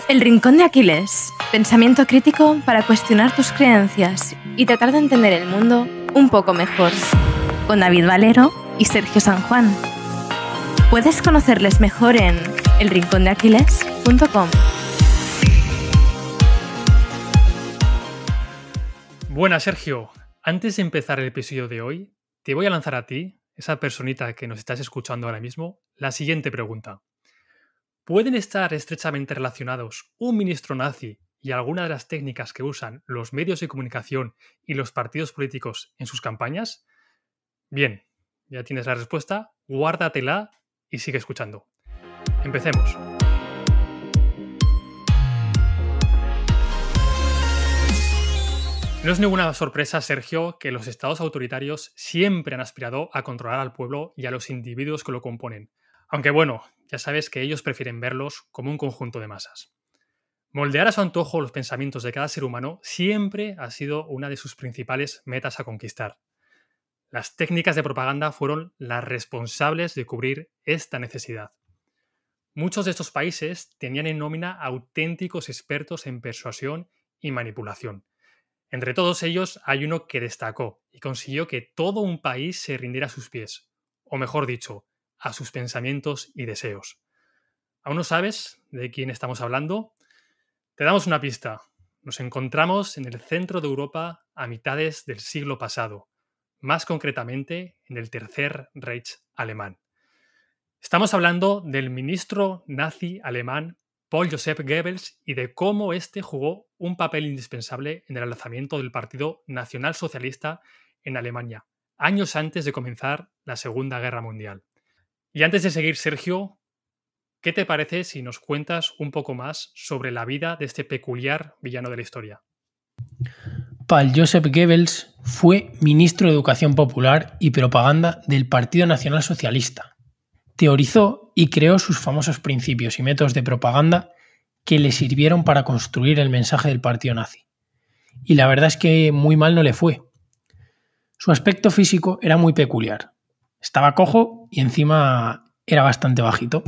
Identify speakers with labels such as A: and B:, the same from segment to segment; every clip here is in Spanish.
A: El Rincón de Aquiles. Pensamiento crítico para cuestionar tus creencias y tratar de entender el mundo un poco mejor. Con David Valero y Sergio San Juan. Puedes conocerles mejor en elrincondeaquiles.com.
B: Buenas, Sergio. Antes de empezar el episodio de hoy, te voy a lanzar a ti, esa personita que nos estás escuchando ahora mismo, la siguiente pregunta. ¿Pueden estar estrechamente relacionados un ministro nazi y alguna de las técnicas que usan los medios de comunicación y los partidos políticos en sus campañas? Bien, ya tienes la respuesta, guárdatela y sigue escuchando. Empecemos. No es ninguna sorpresa, Sergio, que los estados autoritarios siempre han aspirado a controlar al pueblo y a los individuos que lo componen. Aunque bueno, ya sabes que ellos prefieren verlos como un conjunto de masas. Moldear a su antojo los pensamientos de cada ser humano siempre ha sido una de sus principales metas a conquistar. Las técnicas de propaganda fueron las responsables de cubrir esta necesidad. Muchos de estos países tenían en nómina auténticos expertos en persuasión y manipulación. Entre todos ellos hay uno que destacó y consiguió que todo un país se rindiera a sus pies, o mejor dicho, a sus pensamientos y deseos. ¿Aún no sabes de quién estamos hablando? Te damos una pista. Nos encontramos en el centro de Europa a mitades del siglo pasado, más concretamente en el Tercer Reich alemán. Estamos hablando del ministro nazi alemán Paul Joseph Goebbels y de cómo éste jugó un papel indispensable en el alzamiento del Partido Nacionalsocialista en Alemania, años antes de comenzar la Segunda Guerra Mundial. Y antes de seguir, Sergio, ¿qué te parece si nos cuentas un poco más sobre la vida de este peculiar villano de la historia?
C: Paul Joseph Goebbels fue ministro de Educación Popular y Propaganda del Partido Nacional Socialista. Teorizó y creó sus famosos principios y métodos de propaganda que le sirvieron para construir el mensaje del partido nazi. Y la verdad es que muy mal no le fue. Su aspecto físico era muy peculiar. Estaba cojo y encima era bastante bajito.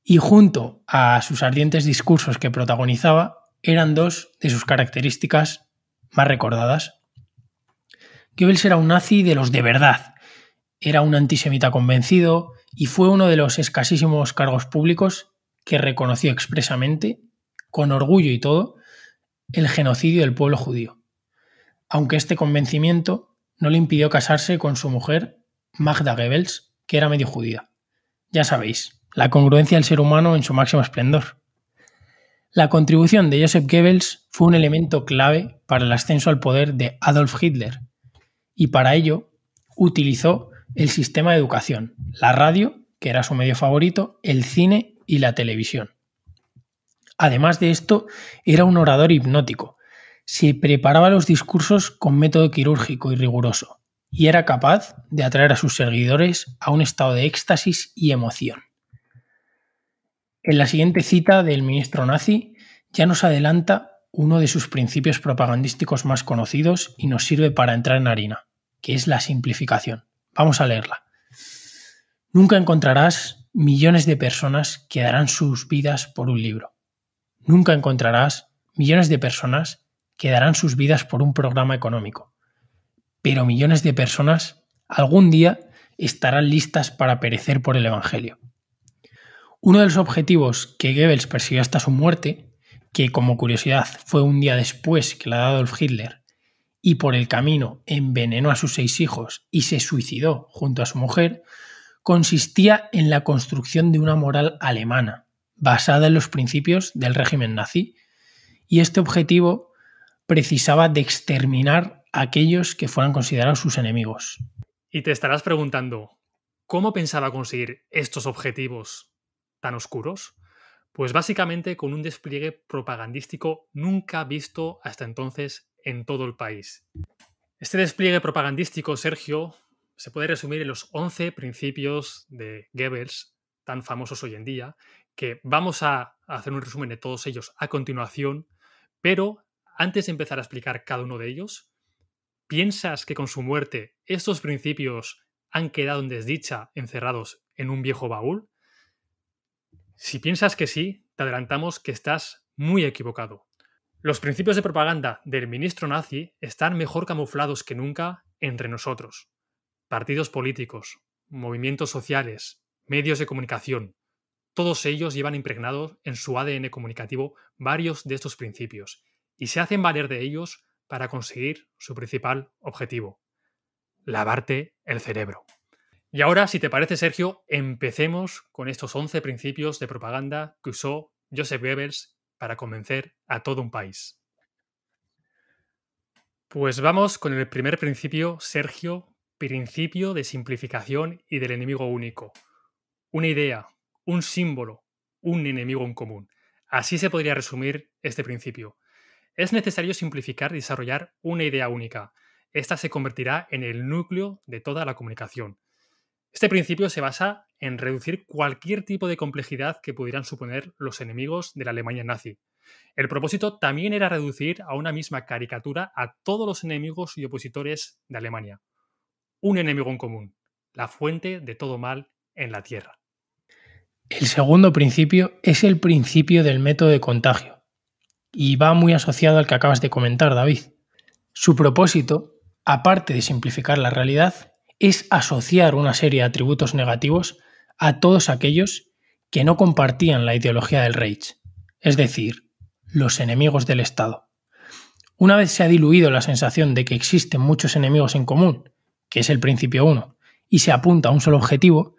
C: Y junto a sus ardientes discursos que protagonizaba, eran dos de sus características más recordadas. Goebbels era un nazi de los de verdad. Era un antisemita convencido y fue uno de los escasísimos cargos públicos que reconoció expresamente, con orgullo y todo, el genocidio del pueblo judío. Aunque este convencimiento no le impidió casarse con su mujer, Magda Goebbels, que era medio judía. Ya sabéis, la congruencia del ser humano en su máximo esplendor. La contribución de Joseph Goebbels fue un elemento clave para el ascenso al poder de Adolf Hitler, y para ello utilizó el sistema de educación, la radio, que era su medio favorito, el cine y la televisión. Además de esto, era un orador hipnótico. Se preparaba los discursos con método quirúrgico y riguroso, y era capaz de atraer a sus seguidores a un estado de éxtasis y emoción. En la siguiente cita del ministro nazi ya nos adelanta uno de sus principios propagandísticos más conocidos y nos sirve para entrar en harina, que es la simplificación. Vamos a leerla. Nunca encontrarás millones de personas que darán sus vidas por un libro. Nunca encontrarás millones de personas que darán sus vidas por un programa económico. Pero millones de personas algún día estarán listas para perecer por el Evangelio. Uno de los objetivos que Goebbels persiguió hasta su muerte, que como curiosidad fue un día después que la de Adolf Hitler, y por el camino envenenó a sus 6 hijos y se suicidó junto a su mujer, consistía en la construcción de una moral alemana, basada en los principios del régimen nazi, y este objetivo precisaba de exterminar a aquellos que fueran considerados sus enemigos.
B: Y te estarás preguntando, ¿cómo pensaba conseguir estos objetivos tan oscuros? Pues básicamente con un despliegue propagandístico nunca visto hasta entonces en todo el país. Este despliegue propagandístico, Sergio, se puede resumir en los 11 principios de Goebbels, tan famosos hoy en día, que vamos a hacer un resumen de todos ellos a continuación, pero antes de empezar a explicar cada uno de ellos, ¿piensas que con su muerte estos principios han quedado en desdicha encerrados en un viejo baúl? Si piensas que sí, te adelantamos que estás muy equivocado. Los principios de propaganda del ministro nazi están mejor camuflados que nunca entre nosotros. Partidos políticos, movimientos sociales, medios de comunicación, todos ellos llevan impregnados en su ADN comunicativo varios de estos principios y se hacen valer de ellos para conseguir su principal objetivo: lavarte el cerebro. Y ahora, si te parece, Sergio, empecemos con estos 11 principios de propaganda que usó Joseph Goebbels para convencer a todo un país. Pues vamos con el primer principio, Sergio, principio de simplificación y del enemigo único. Una idea, un símbolo, un enemigo en común. Así se podría resumir este principio. Es necesario simplificar y desarrollar una idea única. Esta se convertirá en el núcleo de toda la comunicación. Este principio se basa en reducir cualquier tipo de complejidad que pudieran suponer los enemigos de la Alemania nazi. El propósito también era reducir a una misma caricatura a todos los enemigos y opositores de Alemania. Un enemigo en común, la fuente de todo mal en la tierra.
C: El segundo principio es el principio del método de contagio y va muy asociado al que acabas de comentar, David. Su propósito, aparte de simplificar la realidad, es asociar una serie de atributos negativos a todos aquellos que no compartían la ideología del Reich, es decir, los enemigos del Estado. Una vez se ha diluido la sensación de que existen muchos enemigos en común, que es el principio 1, y se apunta a un solo objetivo,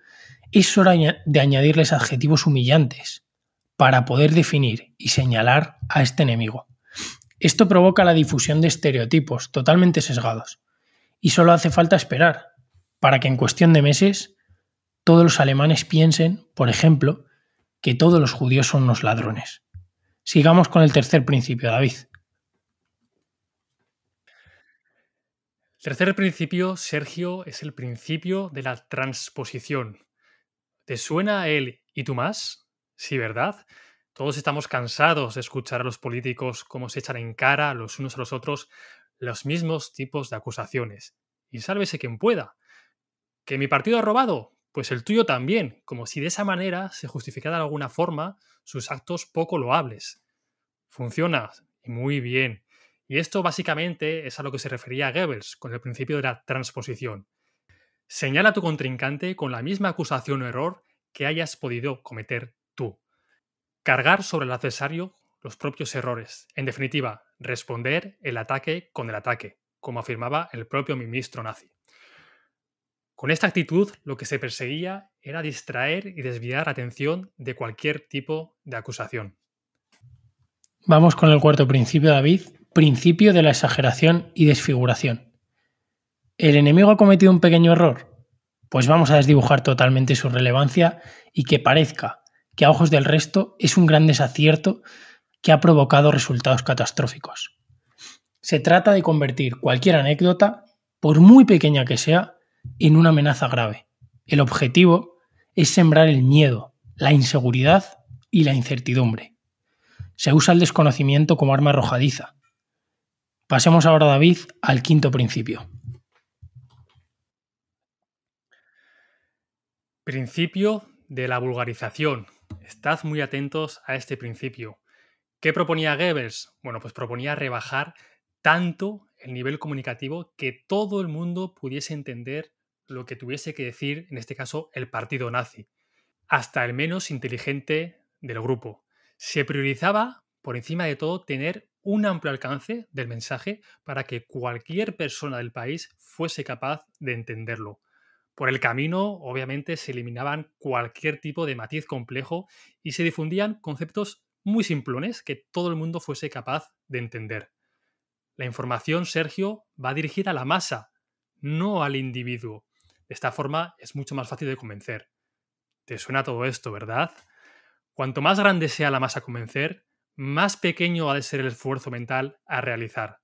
C: es hora de añadirles adjetivos humillantes para poder definir y señalar a este enemigo. Esto provoca la difusión de estereotipos totalmente sesgados, y solo hace falta esperar para que en cuestión de meses todos los alemanes piensen, por ejemplo, que todos los judíos son unos ladrones. Sigamos con el tercer principio, David.
B: El tercer principio, Sergio, es el principio de la transposición. ¿Te suena a él y tú más? Sí, ¿verdad? Todos estamos cansados de escuchar a los políticos cómo se echan en cara los unos a los otros los mismos tipos de acusaciones. Y sálvese quien pueda. ¿Que mi partido ha robado? Pues el tuyo también, como si de esa manera se justificara de alguna forma sus actos poco loables. Funciona, y muy bien. Y esto básicamente es a lo que se refería Goebbels con el principio de la transposición. Señala a tu contrincante con la misma acusación o error que hayas podido cometer tú. Cargar sobre el adversario los propios errores. En definitiva, responder el ataque con el ataque, como afirmaba el propio ministro nazi. Con esta actitud, lo que se perseguía era distraer y desviar la atención de cualquier tipo de acusación.
C: Vamos con el cuarto principio, David, principio de la exageración y desfiguración. ¿El enemigo ha cometido un pequeño error? Pues vamos a desdibujar totalmente su relevancia y que parezca que a ojos del resto es un gran desacierto que ha provocado resultados catastróficos. Se trata de convertir cualquier anécdota, por muy pequeña que sea, en una amenaza grave. El objetivo es sembrar el miedo, la inseguridad y la incertidumbre. Se usa el desconocimiento como arma arrojadiza. Pasemos ahora, David, al quinto principio.
B: Principio de la vulgarización. Estad muy atentos a este principio. ¿Qué proponía Goebbels? Bueno, pues proponía rebajar tanto el nivel comunicativo que todo el mundo pudiese entender lo que tuviese que decir, en este caso, el partido nazi, hasta el menos inteligente del grupo. Se priorizaba, por encima de todo, tener un amplio alcance del mensaje para que cualquier persona del país fuese capaz de entenderlo. Por el camino, obviamente, se eliminaban cualquier tipo de matiz complejo y se difundían conceptos muy simplones que todo el mundo fuese capaz de entender. La información, Sergio, va dirigida a la masa, no al individuo. De esta forma es mucho más fácil de convencer. ¿Te suena todo esto, verdad? Cuanto más grande sea la masa a convencer, más pequeño ha de ser el esfuerzo mental a realizar.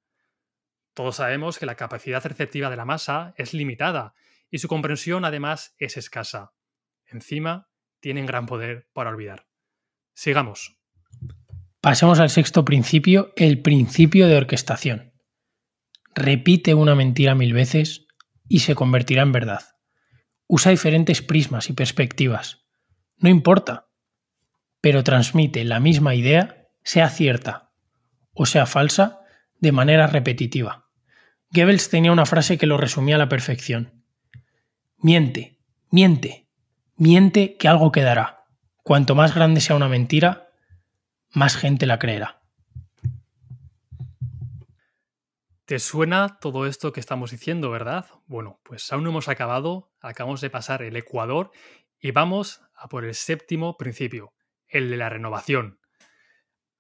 B: Todos sabemos que la capacidad receptiva de la masa es limitada y su comprensión además es escasa. Encima, tienen gran poder para olvidar. Sigamos.
C: Pasemos al sexto principio, el principio de orquestación. Repite una mentira 1000 veces y se convertirá en verdad. Usa diferentes prismas y perspectivas. No importa. pero transmite la misma idea, sea cierta o sea falsa, de manera repetitiva. Goebbels tenía una frase que lo resumía a la perfección. Miente, miente, miente que algo quedará. Cuanto más grande sea una mentira, más gente la creerá.
B: ¿Te suena todo esto que estamos diciendo, verdad? Bueno, pues aún no hemos acabado, acabamos de pasar el Ecuador y vamos a por el séptimo principio, el de la renovación.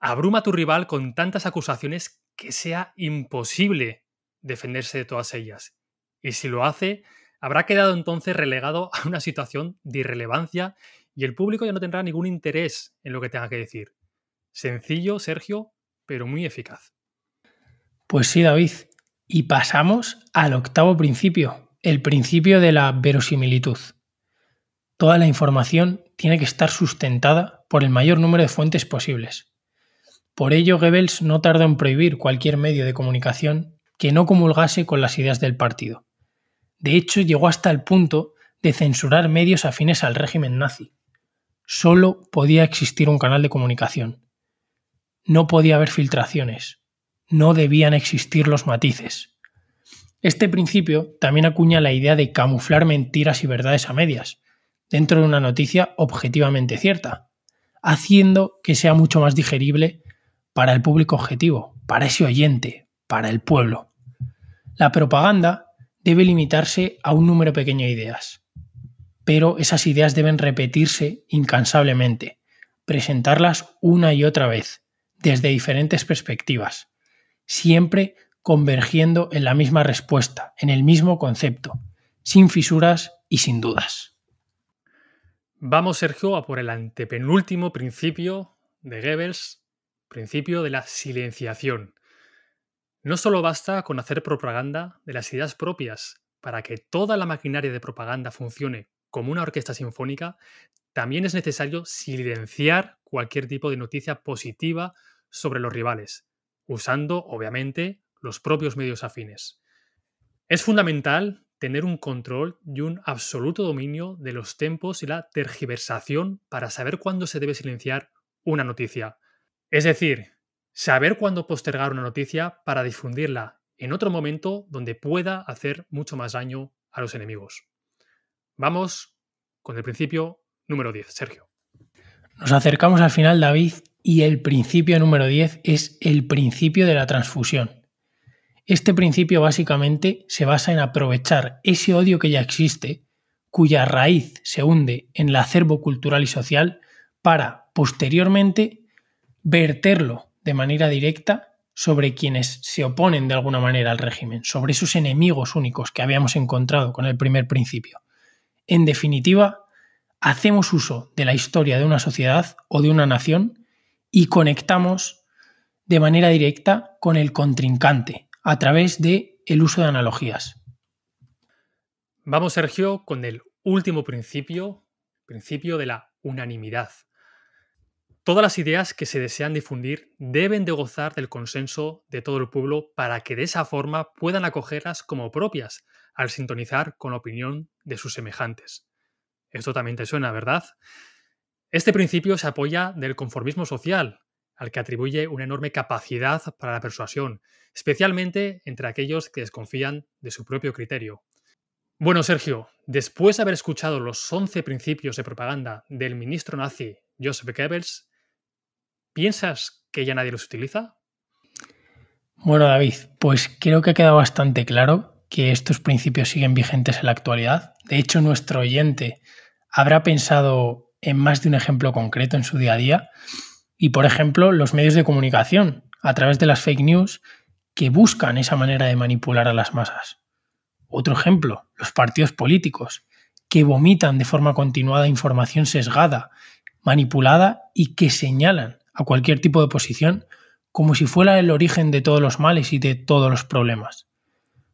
B: Abruma a tu rival con tantas acusaciones que sea imposible defenderse de todas ellas. Y si lo hace, habrá quedado entonces relegado a una situación de irrelevancia y el público ya no tendrá ningún interés en lo que tenga que decir. Sencillo, Sergio, pero muy eficaz.
C: Pues sí, David. Y pasamos al octavo principio, el principio de la verosimilitud. Toda la información tiene que estar sustentada por el mayor número de fuentes posibles. Por ello, Goebbels no tardó en prohibir cualquier medio de comunicación que no comulgase con las ideas del partido. De hecho, llegó hasta el punto de censurar medios afines al régimen nazi. Solo podía existir un canal de comunicación. No podía haber filtraciones. No debían existir los matices. Este principio también acuña la idea de camuflar mentiras y verdades a medias, dentro de una noticia objetivamente cierta, haciendo que sea mucho más digerible para el público objetivo, para ese oyente, para el pueblo. La propaganda debe limitarse a un número pequeño de ideas, pero esas ideas deben repetirse incansablemente, presentarlas una y otra vez, desde diferentes perspectivas, siempre convergiendo en la misma respuesta, en el mismo concepto, sin fisuras y sin dudas.
B: Vamos, Sergio, a por el antepenúltimo principio de Goebbels, principio de la silenciación. No solo basta con hacer propaganda de las ideas propias para que toda la maquinaria de propaganda funcione como una orquesta sinfónica, también es necesario silenciar cualquier tipo de noticia positiva sobre los rivales, usando, obviamente, los propios medios afines. Es fundamental tener un control y un absoluto dominio de los tempos y la tergiversación para saber cuándo se debe silenciar una noticia. Es decir, saber cuándo postergar una noticia para difundirla en otro momento donde pueda hacer mucho más daño a los enemigos. Vamos con el principio número 10, Sergio.
C: Nos acercamos al final, David, y el principio número 10 es el principio de la transfusión. Este principio básicamente se basa en aprovechar ese odio que ya existe, cuya raíz se hunde en el acervo cultural y social, para posteriormente verterlo de manera directa sobre quienes se oponen de alguna manera al régimen, sobre esos enemigos únicos que habíamos encontrado con el primer principio. En definitiva, hacemos uso de la historia de una sociedad o de una nación y conectamos de manera directa con el contrincante a través del uso de analogías.
B: Vamos, Sergio, con el último principio de la unanimidad. Todas las ideas que se desean difundir deben de gozar del consenso de todo el pueblo para que de esa forma puedan acogerlas como propias al sintonizar con la opinión de sus semejantes. Esto también te suena, ¿verdad? Este principio se apoya del conformismo social, al que atribuye una enorme capacidad para la persuasión, especialmente entre aquellos que desconfían de su propio criterio. Bueno, Sergio, después de haber escuchado los 11 principios de propaganda del ministro nazi Joseph Goebbels, ¿piensas que ya nadie los utiliza?
C: Bueno, David, pues creo que ha quedado bastante claro que estos principios siguen vigentes en la actualidad. De hecho, nuestro oyente habrá pensado en más de un ejemplo concreto en su día a día. Y, por ejemplo, los medios de comunicación, a través de las fake news, que buscan esa manera de manipular a las masas. Otro ejemplo, los partidos políticos, que vomitan de forma continuada información sesgada, manipulada y que señalan a cualquier tipo de posición como si fuera el origen de todos los males y de todos los problemas.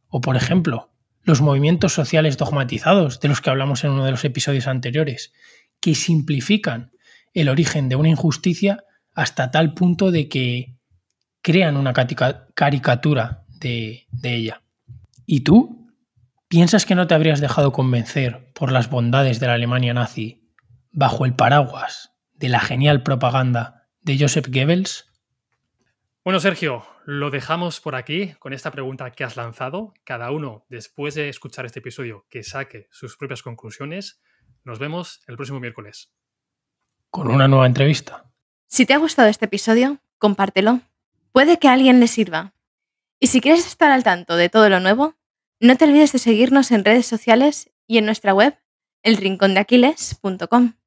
C: O, por ejemplo, los movimientos sociales dogmatizados, de los que hablamos en uno de los episodios anteriores, que simplifican el origen de una injusticia hasta tal punto de que crean una caricatura de ella. ¿Y tú? ¿Piensas que no te habrías dejado convencer por las bondades de la Alemania nazi bajo el paraguas de la genial propaganda de Joseph Goebbels?
B: Bueno, Sergio, lo dejamos por aquí con esta pregunta que has lanzado. Cada uno, después de escuchar este episodio, que saque sus propias conclusiones. Nos vemos el próximo miércoles.
C: Con una nueva entrevista.
A: Si te ha gustado este episodio, compártelo. Puede que a alguien le sirva. Y si quieres estar al tanto de todo lo nuevo, no te olvides de seguirnos en redes sociales y en nuestra web, elrincondeaquiles.com.